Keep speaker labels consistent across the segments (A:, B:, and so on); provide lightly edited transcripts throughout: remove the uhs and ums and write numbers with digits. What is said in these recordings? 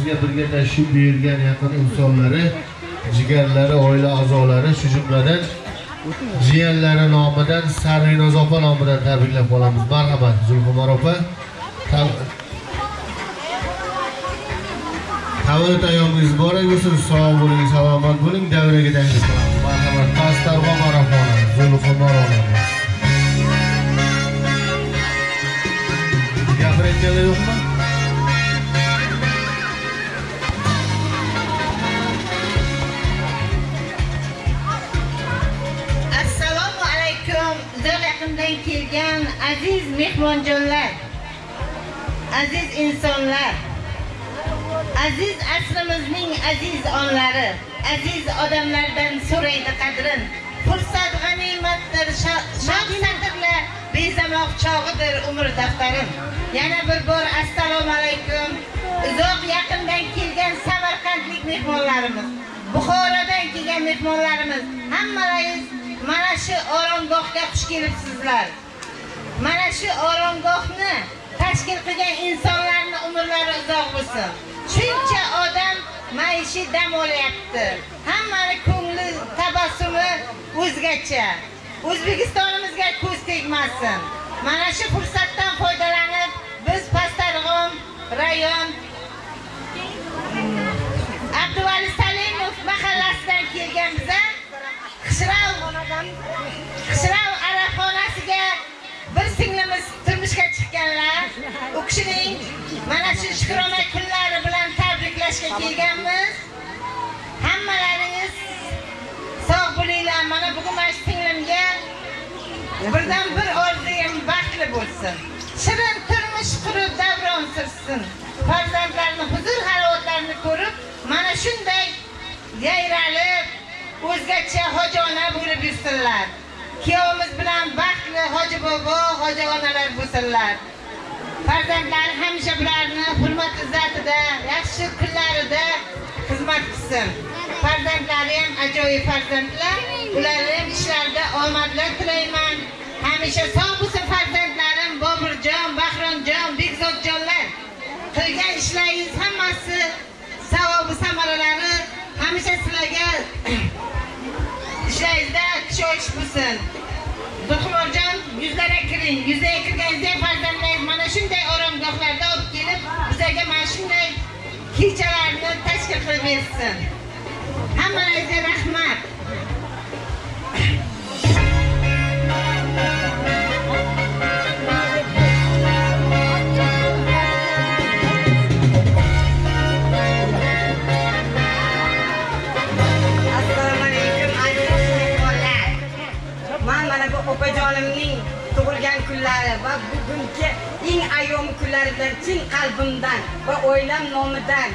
A: bizga birga tashrif buyurgan yaqin insonlari, jigarlari, oila a'zolari, shu jumladan jiyanlari nomidan, Sarvinoz opa nomidan tabriklab qolamiz. Marhamat, Zulxumor opa. Tavallud ayyomingiz muborak bo'lsin, sog' bo'ling, salomat bo'ling, davraga taklif qilamiz. Marhamat, Pastarg'om marafoni, Zulxumor onamiz. Gapirayotganlar yo'qmi?
B: Assalomu alaykum, uzoq yaqindan kelgan aziz mehmonjonlar, aziz insonlar, aziz asrimizning aziz onlari, aziz odamlardan so'raydi qadrin. Fursat g'animatdir, shaq-satrlar bezamoq chog'idir umr daftarim. Yana bir bor assalomu alaykum. Uzoq yaqindan kelgan Samarqandlik mehmonlarimiz, Buxorodan kelgan mehmonlarimiz, hammalaringiz mana shu oromgohga xush kelibsizlar. Mana shu oromgohni tashkil qilgan insonlarning umrlari uzoq bo'lsin. Shuncha odam maishiy dam olyapti. Hammani ko'ngli, tabassumi o'zgacha. O'zbekistonimizga ko'z tegmasin. Mana shu fursatdan foydalanib, biz Pastarg'om rayon Abduvali Salimov mahallasidan kelganmiz. Qishrav araxonasiga bir singlimiz turmushga chiqqanlar. U kishining mana shu shukrona kunlari bilan tabriklashga kelganmiz. Hammalaringiz sog' bo'linglar. Mana bugun mana shu singlimga birdan bir orzuyim baxtli bo'lsin. Shirin turmush qurib davron sursin. Farzandlarini huzur halovatlarini ko'rib, mana shunday yayralib, o'zgacha hojona bo'lib yursinlar. Kuyovimiz bilan baxtli hoji bobo, hoji onalar bo'lsinlar. Farzandlari hamisha bularni hurmat izzatida, yaxshi kunlarida xizmat qilsin. Farzandlari ham ajoyib farzandlar, ularning ham ishlarida omadlar tilayman. Hamisha sog' bo'lsin farzandlarim, Boburjon, Bahronjon, Bekzodjonlar. Qilgan ishlaringiz hammasi savobi samaralari hamisha sizlarga ishlaringizda tushish bo'lsin. Zulxumorjon, yuzlarga kiring. Yuzlarga kirganingizda farzandlaringiz mana shunday oromgohlarda olib kelib, bizlarga mana shunday kechalarni tashkil qilib bersin. Hammangizga rahmat.
C: Opajonimning tug'ilgan kunlari va bugungi eng ayomi kunlari bilan chin qalbimdan va oilam nomidan,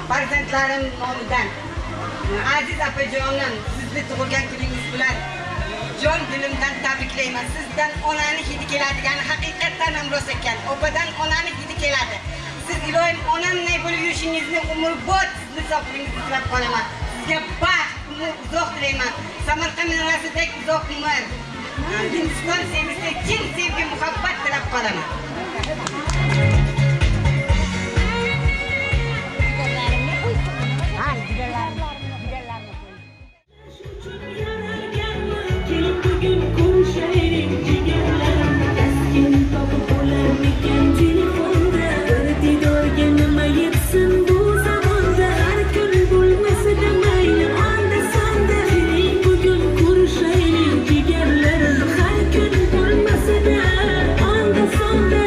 C: farzandlarim nomidan aziz opajonim, sizni tug'ilgan kuningiz bilan jon dilimdan tabriklayman. Sizdan onani hidi keladigani haqiqatdan ham rost ekan. Opadan onani hidi keladi. Siz iloyim onamday bo'lib yurishingizni umrbod sizni sog'lig'ingizni tilab qolaman. Sizga baxt, uzoq tilayman. Samarqand minorasidek uzoq umr. Hindiston sevgisi, chin sevgi, muhabbat tilab qolaman.
D: Jigarlarim har kun bo'lmasada onda sonda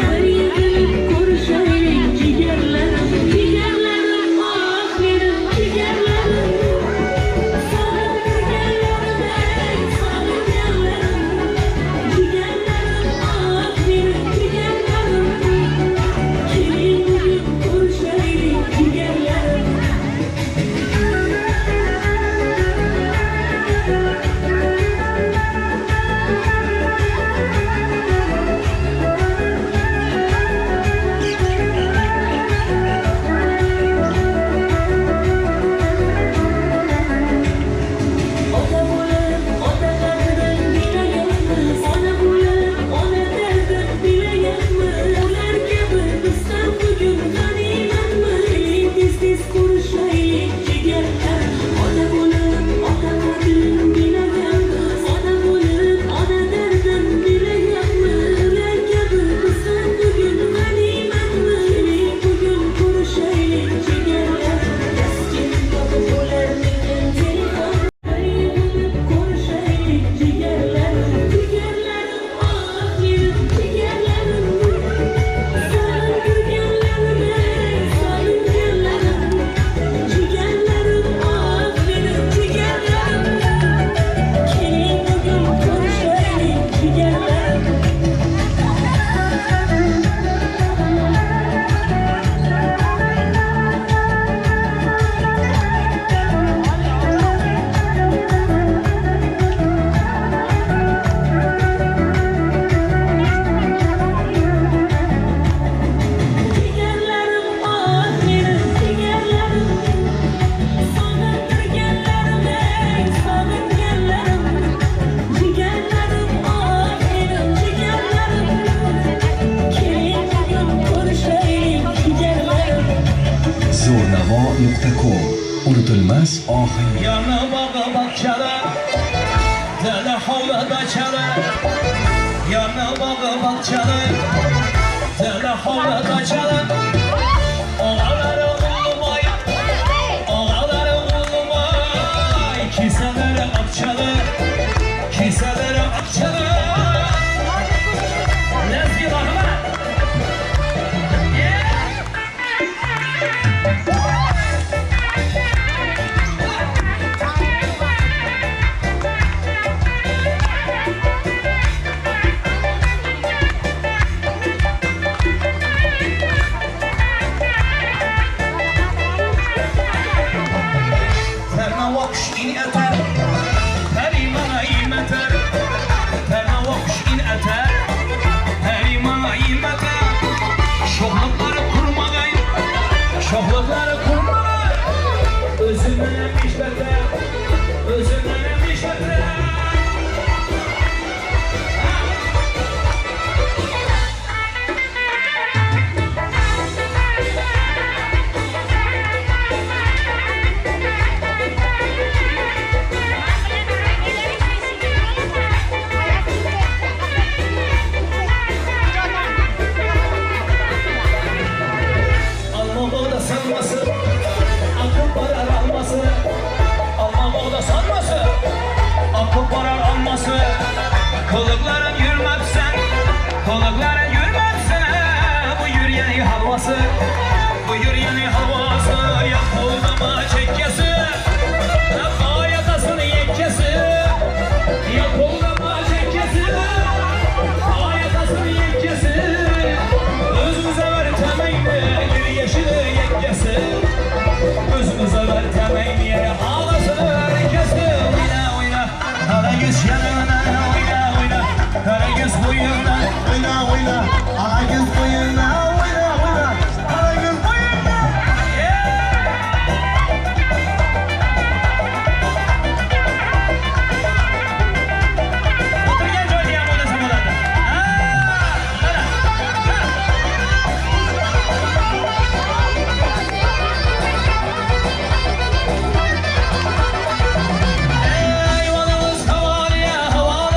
D: Gmail.com Unutilmas ohang.
E: Yana bağı bakçalar, deli havlada çalar. Yana bağı bakçalar, deli havlada çalar. Ağaları ulumay, ağaları ulumay. Kiseleri akçalar, kiseleri akçalar. Lezgi bakma. Şohlukları kurmalar, özümden işlete, özümden işlete. Kolukların yürümezsen, kolukların yürümezsen. Bu yürüyeni havası, bu yürüyeni havası. Ya koluma çekkesi, ya ayatasını yekkesi. Ya koluma çekkesi, ayatasını yekkesi. Özümüze ver temeyni, yürü yeşili yekkesi. Özümüze ver temeyni, ağlasını herkesi. Oyna oyna, hala yüz yanına. Karagöz boyuna, oyna oyna, alagöz boyuna, oyna oyna, karagöz boyuna. Oturgen joylayam o da samalarda. Eyvallah havalı ya havalı.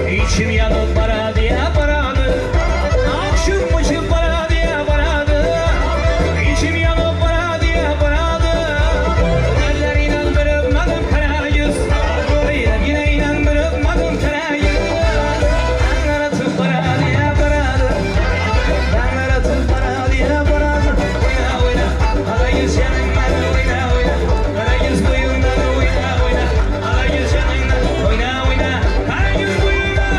E: İçim yanıp paradı ya paradı. Akşam uçup paradı ya paradı. İçim yanıp paradı ya paradı. Eller inandırıp madım kara yüz. Yine inandırıp madım kara yüz. Danlar atıp paradı ya paradı. Danlar atıp paradı ya paradı. Oyna oyna, hala yüz yanından oyna oyna. Kara yüz boyundan oyna oyna. Hala yüz yanından oyna oyna. Kara yüz boyundan.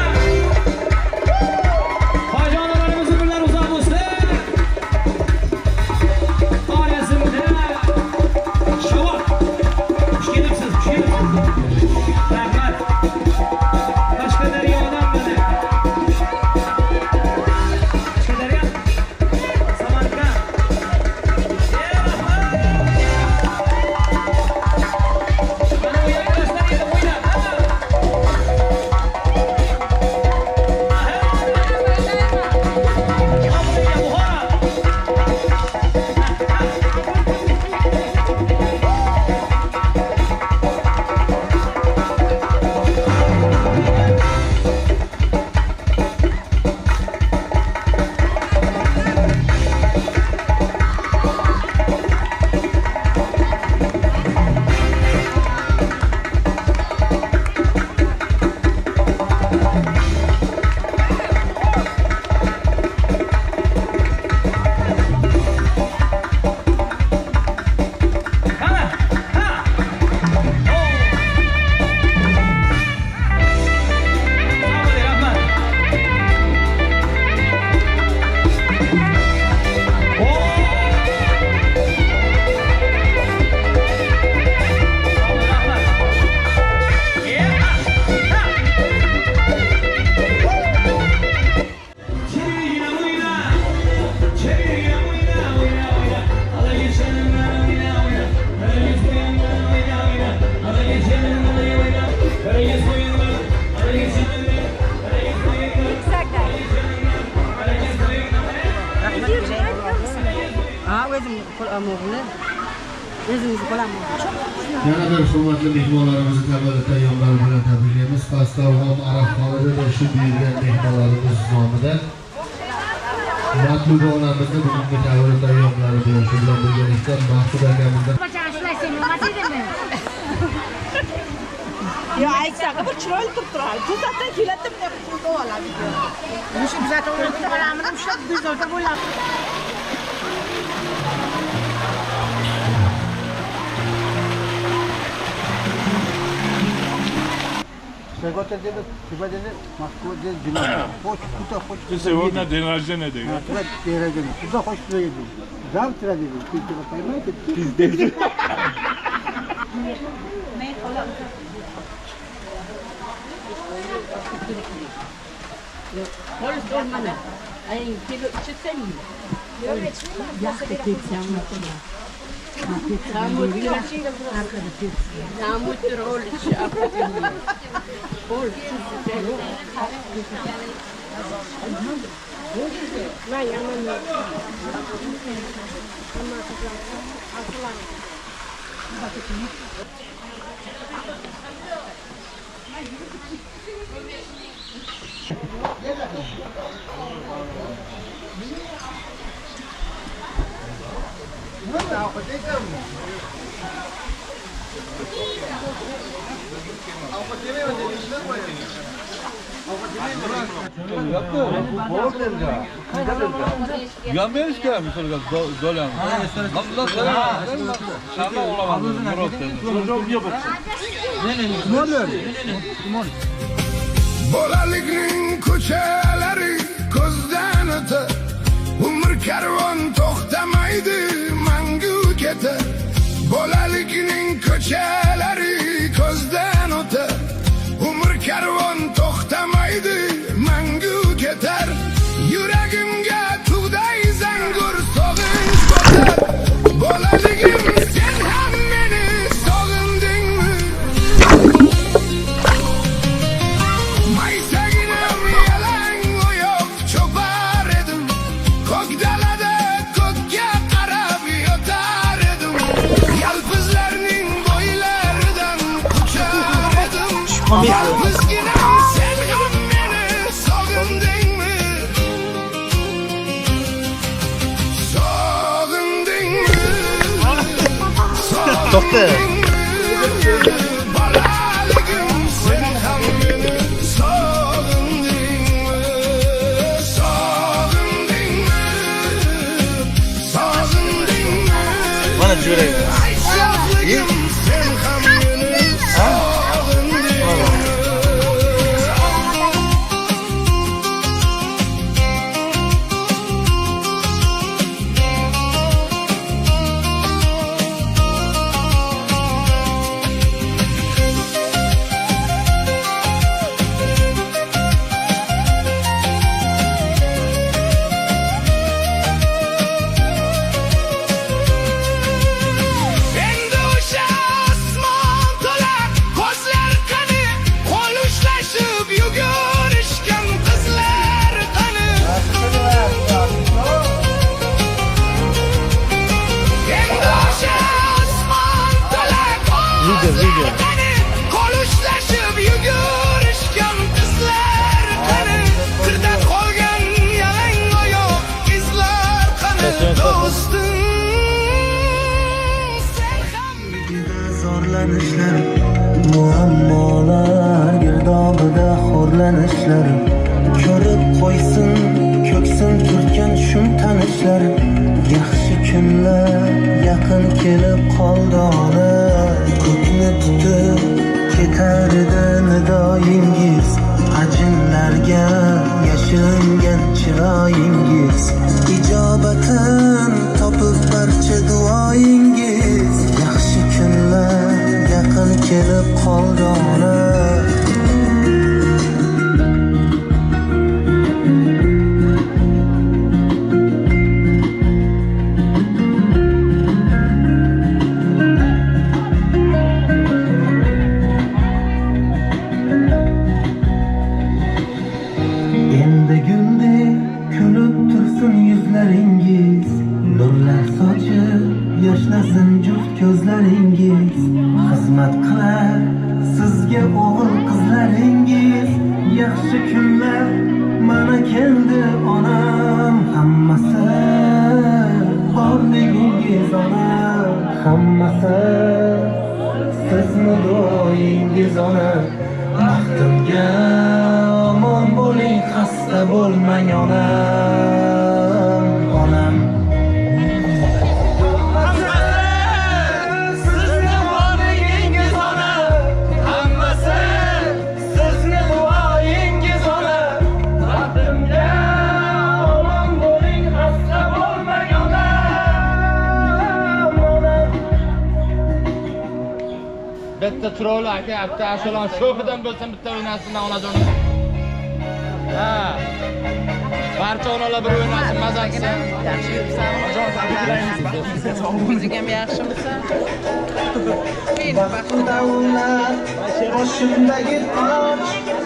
C: O'zimiz qo'lamoqni. O'zimiz qo'lamoq.
A: Yana bir hurmatli mehmonlarimizni tavallud ayyomlari bilan tabriklaymiz. Pastorxon Arafxonida da shu buyurgan mehmonlarimiz nomidan Matluba onamizni bugungi tavallud ayyomlari bilan shu bilan birgalikda Mahmud akamizdan
F: Ya aytsaqa bir chiroyli turib turadi. To'satdan keladi bunday pulni oladi.
B: Shu kuzatib o'tirib qolamini ushlab bezovta bo'ladi.
G: Сегодня деда, сегодня Москва деда динамика. Хочешь, куда хочешь.
H: Ты сегодня день рождения, да?
G: Туда день рождения. Куда хочешь, туда еду. Завтра деда. Ты тебя поймаете? Пиздец.
C: Polis olmana. Ayın kilo içsen mi? Yakta tepsem mi? Namuttur ol içi apatın. Ol
H: Yanmayız ki mesela dolan. Nasıl selam? Şaka olamaz. Murat dedi.
I: Bolalikning ko'chalari ko'zdan o'tar, umr karvon to'xtamaydi, mangu ketar. Bolalikning ko'chalari ko'zdan o'tar, umr karvon to'xtamaydi, mangu ketar. Yuragimga tug'day zangur sog'inch botar. Bolaligim sen ham meni sog'indingmi? Maysaginam yalang oyoq chopar edim, ko'k dalada ko'kka qarab yotar edim. Yalpizlarning bo'ylaridan quchar edim. Yalpizginam sen ham meni sog'indingmi? Sog'indingmi? Sog'indingmi? Bolaligim sen ham meni sog'indingmi? Sog'indingmi? Sog'indingmi?
E: Mana jo'ray.
I: Ay shohligim sen ham meni sog'indingmi? Endi o'sha osmon to'la ko'zlar qani, qo'l ushlashib yugurishgan qizlar qani. Endi o'sha osmon to'la ko'zlar qani, qo'l ushlashib yugurishgan qizlar qani. Tirda qolgan yalang oyoq izlar qani. Do'stim sen ham
J: Zorlanishlar, muammolar girdobida xo'rlanishlar, ko'rib qo'ysin ko'ksim turgan shum tanishlar. Yaxshi kunlar yaqin kelib qoldi ona, ko'kni tutib ketar edi nidoyingiz, ajinlarga yashiringan chiroyingiz, ijobatin topib barcha duoyingiz. Yaxshi kunlar yaqin kelib qoldi ona. Endi guldek kulib tursin yuzlaringiz, nurlar sochib yashasin juft ko'zlaringiz, xizmat qilar sizga o'g'il qizlaringiz. Yaxshi kunlar mana keldi onam, hammasi borligingiz onam, hammasi sizni duoyingiz onam. Baxtimga omon bo'ling, xasta bo'lmang onam, onam.
H: Bitta Turovli aka, bitta Ashalon sho'xidan bo'lsa bitta o'ynasin onajon. Ha. Barcha onalar bir o'ynasin, maza qilsin.
F: Yaxshi yuribsan, jon tabriklaymiz. O'zing ham yaxshimisan? Men
J: Davlat boshimdagi toj,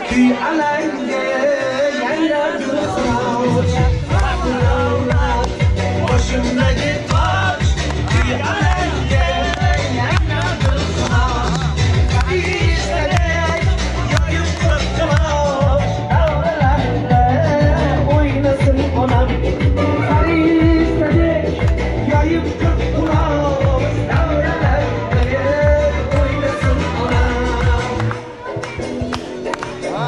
J: kuy alanga yangradi xiroch. Davlat boshimdagi toj, kuy alanga yangradi xiroch. Farishtaday yoyib qirqqiloch, davralarda o'ynasin onam. Farishtaday yoyib qirqqiloch, davralarda o'ynasin onam.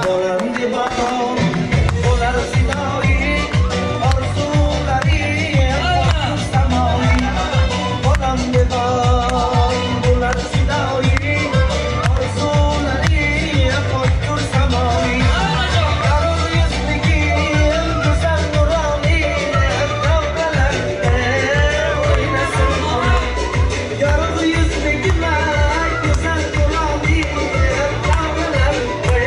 J: Bolam debam, bo'lar sidoyi, orzulari samoyi. Bolam debam, bo'lar sidoyi, orzulari samoyi. Yorug' yuzligim, go'zal nuroniy, davralarda o'ynasin onam. Yorug' yuzligim, go'zal nuroniy, davralarda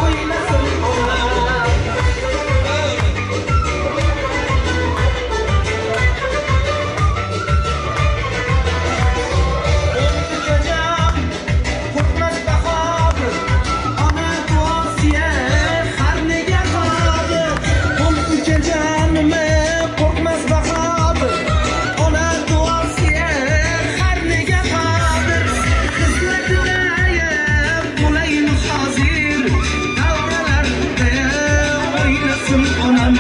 J: o'ynasin onam. O'tgan qo'rqmas bahodir, ona duosiya har nega qodir. O'tgan jonimni qo'rqmas bahodir, ona duosiya har nega qodir. Xizmatidayam bo'laymiz hozir, davralarda o'ynasin onam.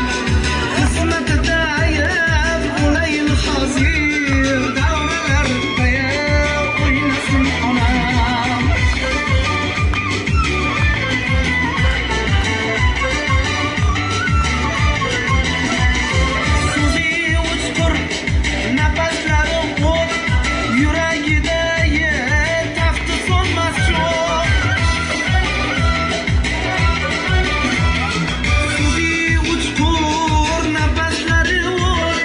J: Xizmatidayam bo'laymiz hozir, davralarda o'ynasin onam. So'zi o'chqur, nafaslarim o't, yuragida tafti so'nmas cho'g'. So'zi o'chqur, nafaslarim o't,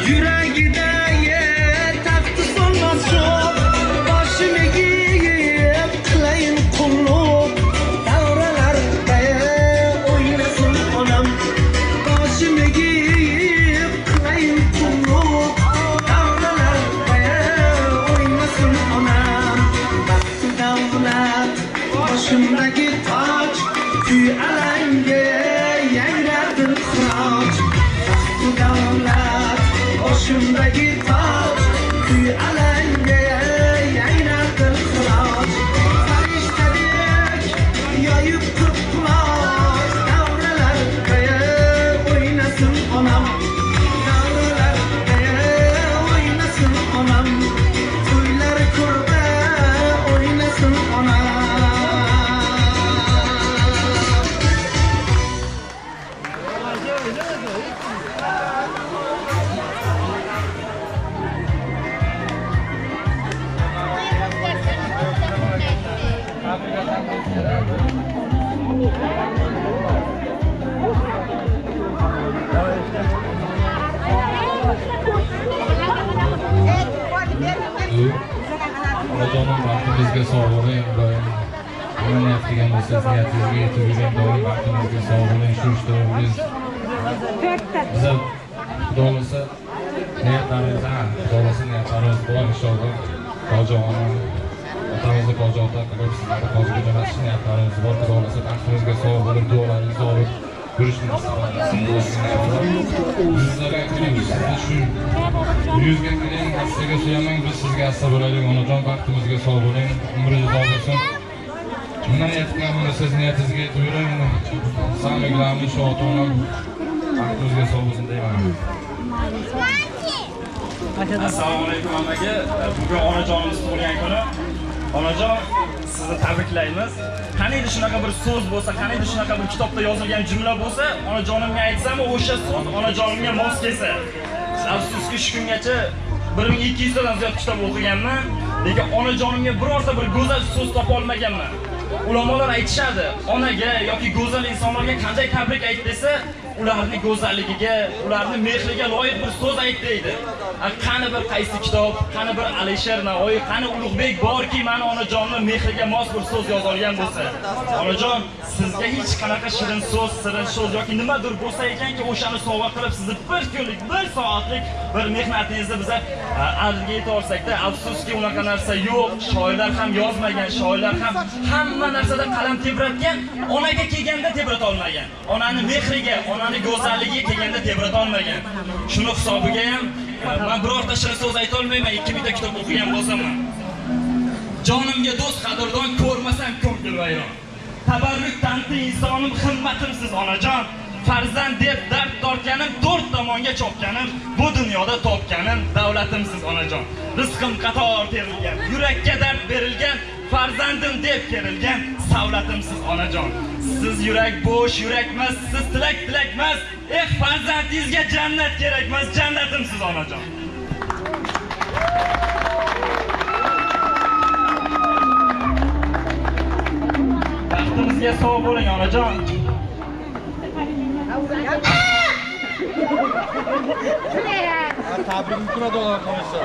J: yuragida tafti so'nmas cho'g'. Boshimga yeb qilayin qulluq, davralarda o'ynasin onam. Boshimga yeb qilayin qulluq, davralarda o'ynasin onam. Baxtu davlat boshimdagi toj, kuy alanga yangradi xiroch. Baxtu davlat boshimdagi toj, kuy alanga yangradi xiroch. Farishtadek yoyib qirqquloch, davralarda o'ynasin onam. Davralarda o'ynasin onam. To'ylar ko'rda o'ynasin onam.
H: Onajonim baxtimizga sog' bo'ling, doim o'ynayotgan bo'lsangiz niyatingizga yetib yuring, doim baxtimizga sog' bo'ling, shu ishtirokingiz biza xudo xohlasa niyatlarimiz xudo xohlasa niyatlarimiz bor inshaalloh. Hoji onam otamizni Hoji ota qilib sizlarni hojiga jo'natish niyatlarimiz bor. Xudo xohlasa baxtimizga sog' bo'lib, duolaringizni olib ko'rishni sizlarga kiramiz. Shu 100 ga kiring, hassiga suyamang, biz sizga hassa bo'laylik. Onajon vaqtimizga sog' bo'ling, umringiz uzoq bo'lsin. Bundan aytganimda siz niyatingizga yetib yuring. Sog'liklarni shu ota-onam vaqtimizga sog' bo'lsin deyman.
K: Assalomu alaykum hammaga. Bugun onajonimiz tug'ilgan kuni. Onajon, sizni tabriklaymiz. Qaniydi shunaqa bir so'z bo'lsa, qaniydi shunaqa bir kitobda yozilgan jumla bo'lsa, onajonimga aytsam, o'sha so'z onajonimga mos kelsa. Afsuski shu kungacha 1200 tadan ziyod kitob o'qiganman, lekin onajonimga birorta bir go'zal so'z topa olmaganman. Ulamolar aytishadi, onaga yoki go'zal insonlarga qanday tabrik ayt desa, ularning go'zalligiga, ularning mehriga loyiq bir so'z ayt deydi. Qani bir qaysi kitob, qani bir Alisher Navoiy, qani Ulug'bek borki, meni onajonning mehriga mos bir so'z yoza olgan bo'lsa. Onajon, sizga hech qanaqa shirin so'z yoki nimadir bo'lsa ekanki, o'shani sovg'a qilib sizni bir kunlik, bir soatlik bir mehnatingizni biza arziga yeta olsak-da, afsuski unaqa narsa yo'q. Shoirlar ham yozmagan, shoirlar ham hamma narsada qalam tebratgan, onaga kelganda tebrata olmagan. Onani mehriga, onani go'zalligiga kelganda tebrata olmagan. Shuni hisobiga ham men birorta shirin so'z ayta olmayman, 2000 ta kitob o'qigan bo'lsam ham. Jonimga do'st qadrdon, ko'rmasam ko'ngil vayron. Tabarruk tanti insonim, himmatimsiz onajon. Farzand deb dard tortganim, 4 tomonga chopganim, bu dunyoda topganim davlatimsiz onajon. Rizqim qator terilgan, yurakka dard berilgan, farzandim deb kerilgan, savlatimsiz onajon. Siz yurak bo'sh yurakmas, siz tilakmas. Farzandingizga jannat kerakmas, jannatimsiz onajon. Vaqtimizga sog' bo'ling onajon.
G: Tabrikim turadi ular qolsa.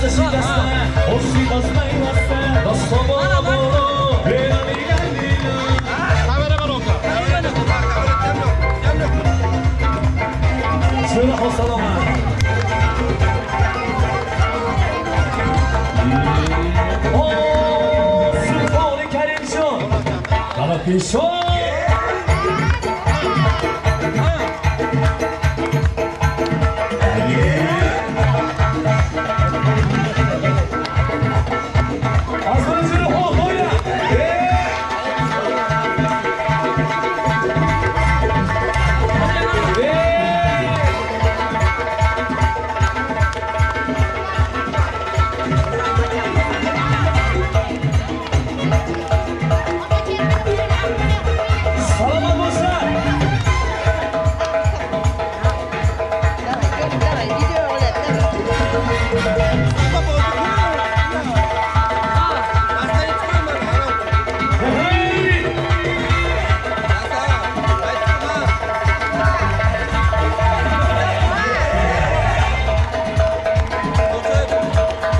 E: Şikasta şikasta Hoşçi basmayı basta Dostum oğlu Benim geldiğini Kamera var oka Şöyle hosalama Ooo Sultan-ı Kerimcan Kalakışon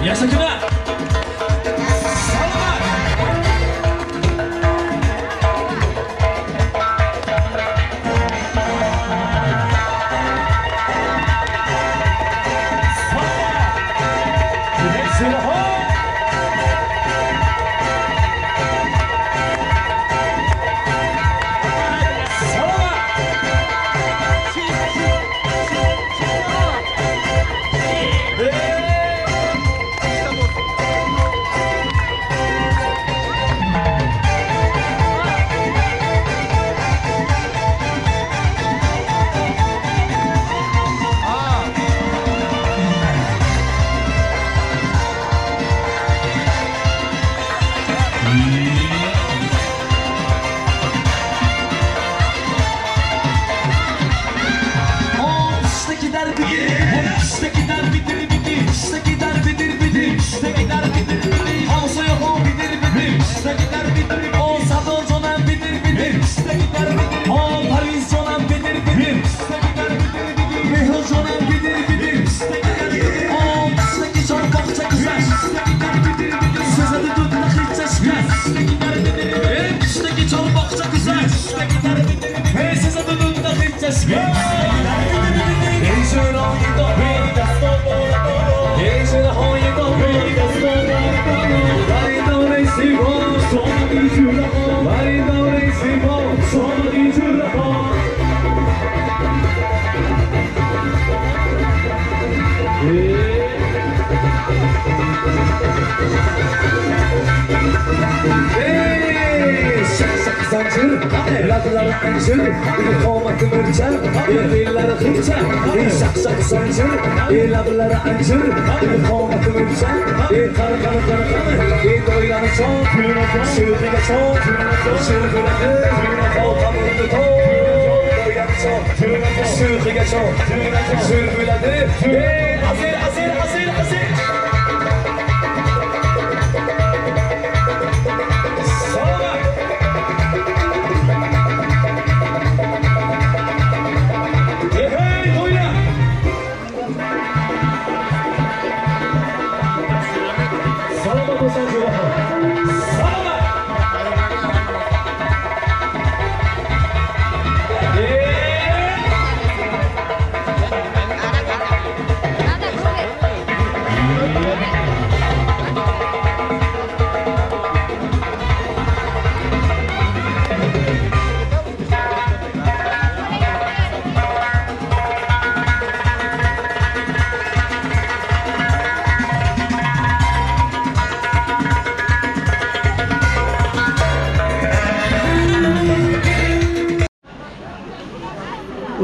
E: Yaşakına Labları anjır, komatı mırçar, dilleri hırçar, şak şak sancır, labları anjır, komatı mırçar, karı karı karı karı, doyları çok, şırgıya çok, şırgıya o kamurdu çok, doyları çok, şırgıya çok, şırgıya azir azir azir azir.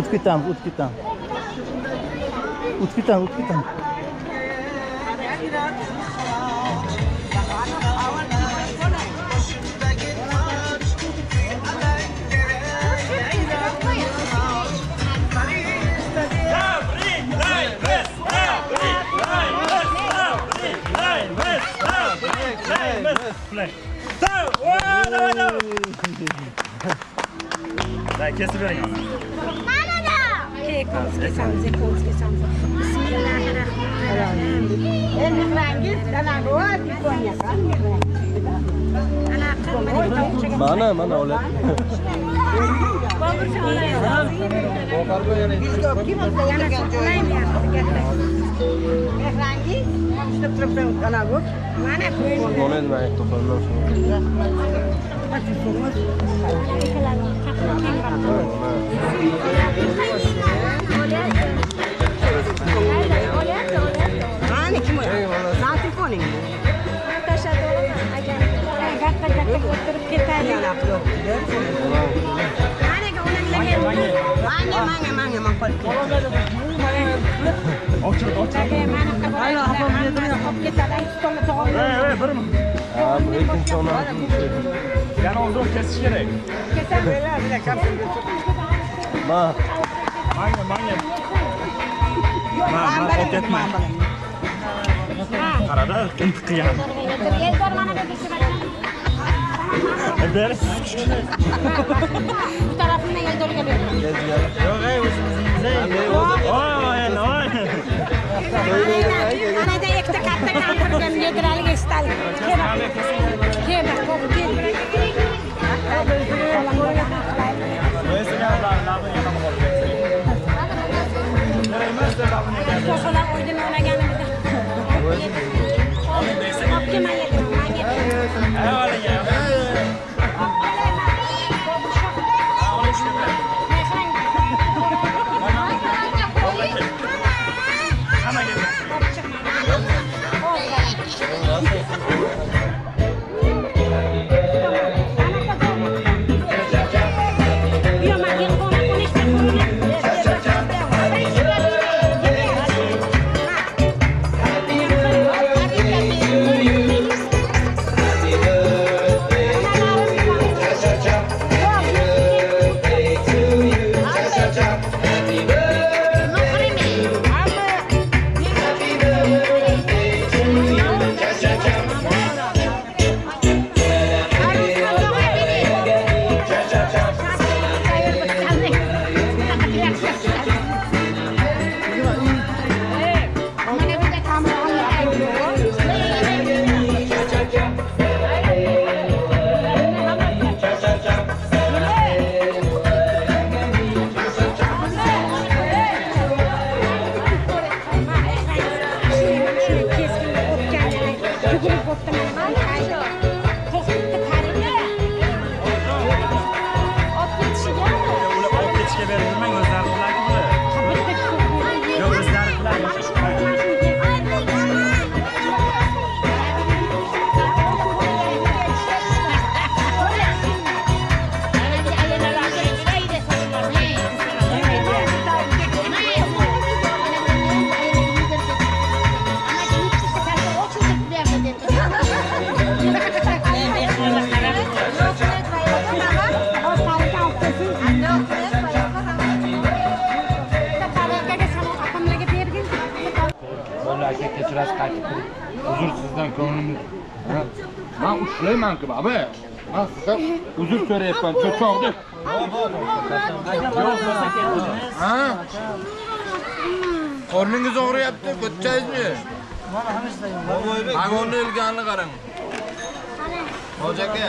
G: Utkitam, utkitam. Utkitam, utkitam.
K: Dai, kesip verin ona.
C: Bismillahirrahmanirrahim.
G: Mana olar.
K: Yana uzoq kesish kerak.
G: Ma.
K: Manga. Ma, o'tayapman. Qarada, intiq qilgan. Ber.
F: Bu tarafından Eldorga ber.
K: Yo'q, o'zimizning. Voy.
F: Ana da ikkita katta kampirdan yediralik esdalik. Kema, So'shalar o'ydan o'ynaganimizda. Olib kelmaydi,
H: kechirasiz qaytib turib. Uzr sizdan ko'nglim. Men ushlayman-ku, baba. Men sizdan uzr so'rayapman, cho'choqdek. Ha? Qorningiz og'riyapti, ko'chchaysizmi? Mana hamishlayman. Agonni ilganini qarang. Hoji aka.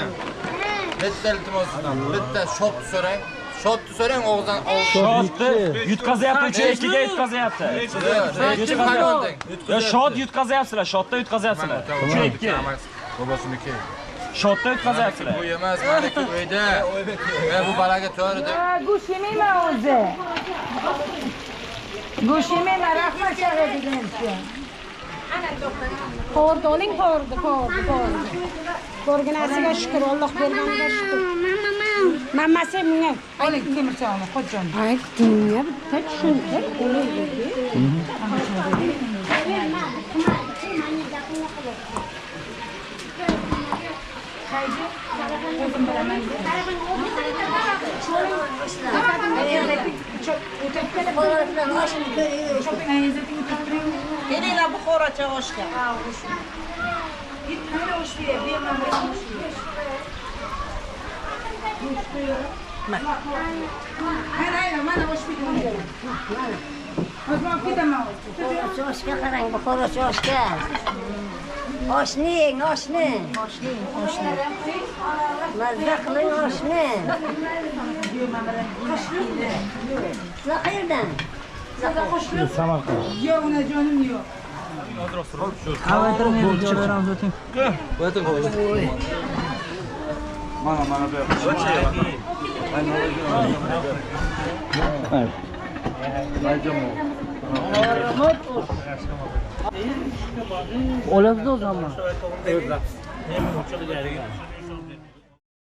H: Bitta iltimosdan, bitta shot so'rang. Shotni so'rang og'zdan
K: Shotni yutqazyapti, ichiga yutqazyapti. Yo, shot yutqazyapsizlar, shotda yutqazyapsizlar. 3-2.
H: Bobosiniki.
K: Shotda yutqazyapsizlar.
H: Bu emas, meniki uyda. Men bu balaga to'g'ri.
F: Go'sht yemayman o'zi. Go'sht yemayman, rahmat shag'a degancha. Qo'rdi oling, qo'rdi. Ko'rginasiga shukr, Alloh berganiga shukr. Mamasi menga oling temirchiqni qo'yjon. Ay, dunyo bitta tushunti.
B: Kelinglar Buxorocha oshga. Mana osh
F: Oshga qarang, Buxorochi oshga. Oshning. Mazza qiling oshni. Qayerdan?
G: Samarqand.
F: Yo'q, jonim yo'q.
G: Mana bu yoqda.
E: Olabilir o zaman.